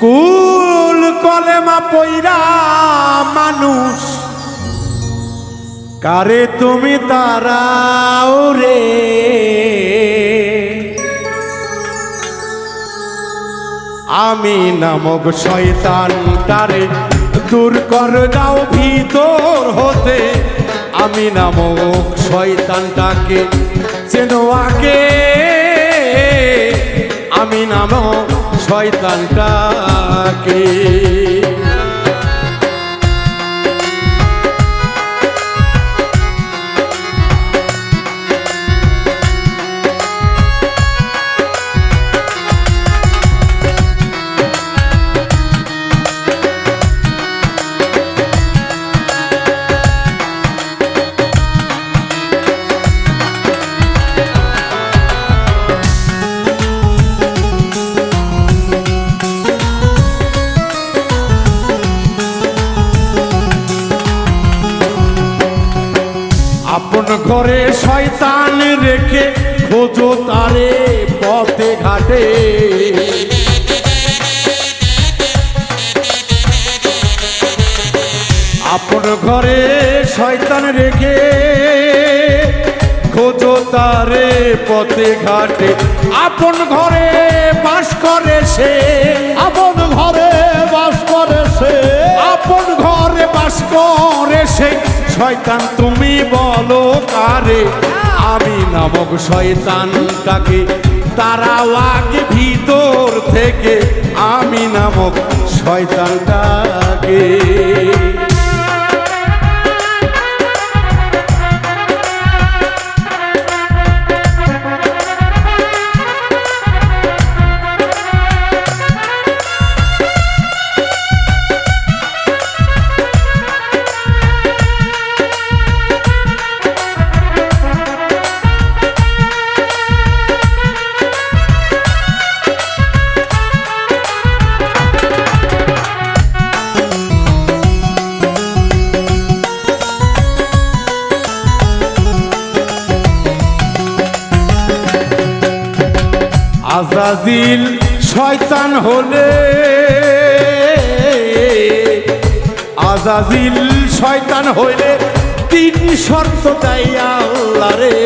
কুল কলেমা পইরা মানুষ কারে তুমি তারাও রে, আমি নামক শয়তানটারে দূর কর দাও ভিতর হতে, আমি নামক শয়তানটাকে চেনো আগে, আমি নামক শয়তানটাকে। আপন ঘরে শয়তান রেখে খোঁজো তারে পথে ঘাটে, আপন ঘরে শয়তান রেখে খোঁজো তারে পথে ঘাটে, আপন ঘরে বাস করে সে, আপন ঘরে বাস করে সে, আপন ঘরে বাস করে সে শয়তান তুমি বলো কারে, আমি নামক শয়তানটাকে তারাও আগে ভিতর থেকে, আমি নামক শয়তানটাকে। আজাজিল শয়তান হলে, আজাজিল শয়তান হইলে তিন শর্ত দেয় আল্লাহ রে,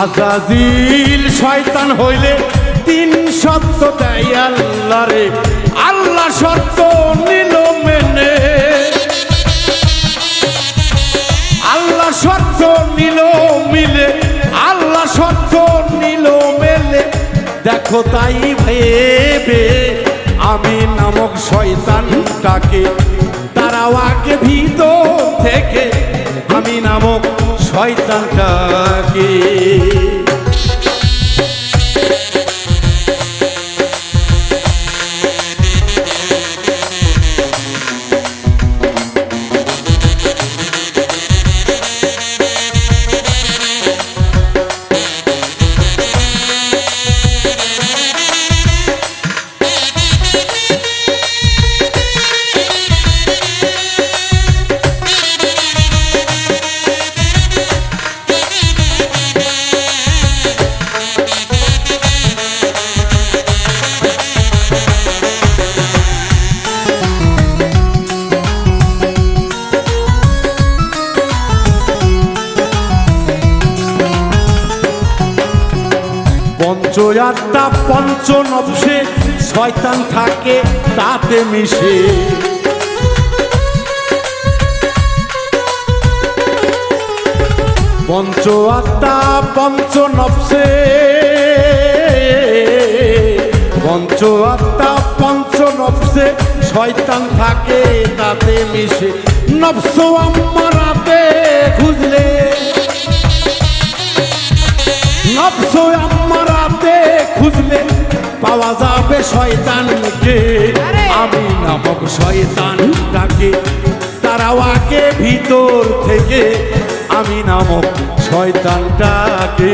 আজাজিল শয়তান হইলে তিন শর্ত দেয় আল্লাহ রে, আল্লাহ শর্ত নিল মেনে, আল্লাহ শর্ত নিল মিলে, আল্লাহ শর্ত নিল মেলে, দেখো তাই ভেবে আমি নামক শয়তানটাকে তারাও আগে ভিতর থেকে, আমি নামক শয়তানটাকে। পঞ্চ আত্মা পঞ্চ নবসে শয়তান থাকে তাতে মিশে, পঞ্চ আত্মা পঞ্চ নবসে, পঞ্চ আত্মা পঞ্চ নবসে শয়তান থাকে তাতে মিশে, নবস আম্মারাতে খুঁজলে, নবস আম্মারাতে খুঁজলে পাওয়া যাবে শয়তানকে, আমি নামক শয়তানটাকে তারাও আগে ভিতর থেকে, আমি নামক শয়তানটাকে।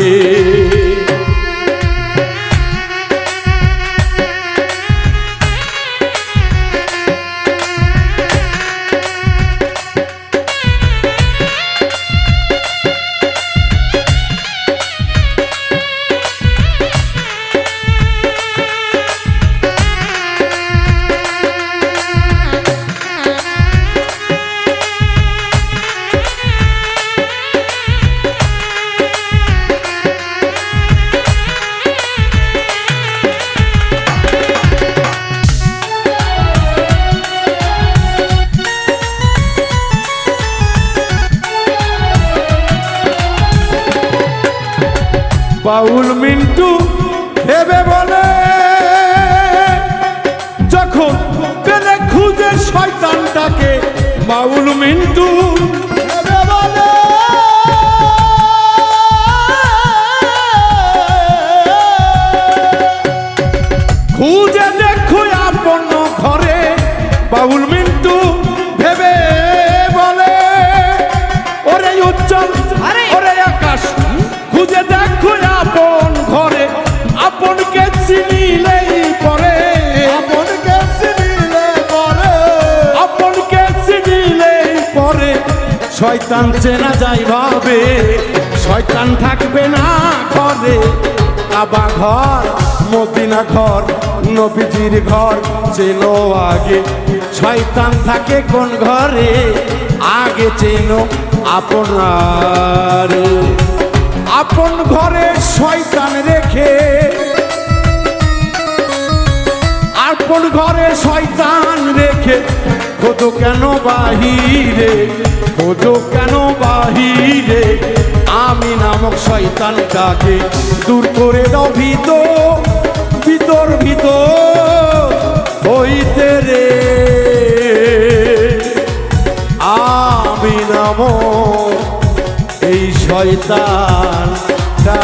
বাউল মিন্টু ভেবে বলে, যখন পেলে খুঁজে শয়তানটাকে, বাউল মিন্টু ভেবে বলে, খুঁজে দেখো আপন ঘরে। বাউল মিন্টু ভেবে বলে, ওরে উজ্জ্বল ওরে আকাশ, খুঁজে দেখো আপন ঘরে। আপনকে চিনিলেই পরে, আপনকে চিনিলে পরে, আপনকে চিনিলেই পরে শয়তান চেনা যায় ভাবে। শয়তান থাকবে না ঘরে, কাবা ঘর মদিনা ঘর নবীজির ঘর চেনো আগে। শয়তান থাকে কোন ঘরে, আগে চেনো আপনার। আপন ঘরে শয়তান রেখে, আপন ঘরে শয়তান রেখে খোঁজো কেন বাহিরে, খোঁজো কেন বাহিরে। আমি নামক শয়তানটাকে দূর করে দাও ভিতর ভিতর ভিতর হইতে রে। আমি নামক এই শয়তানটা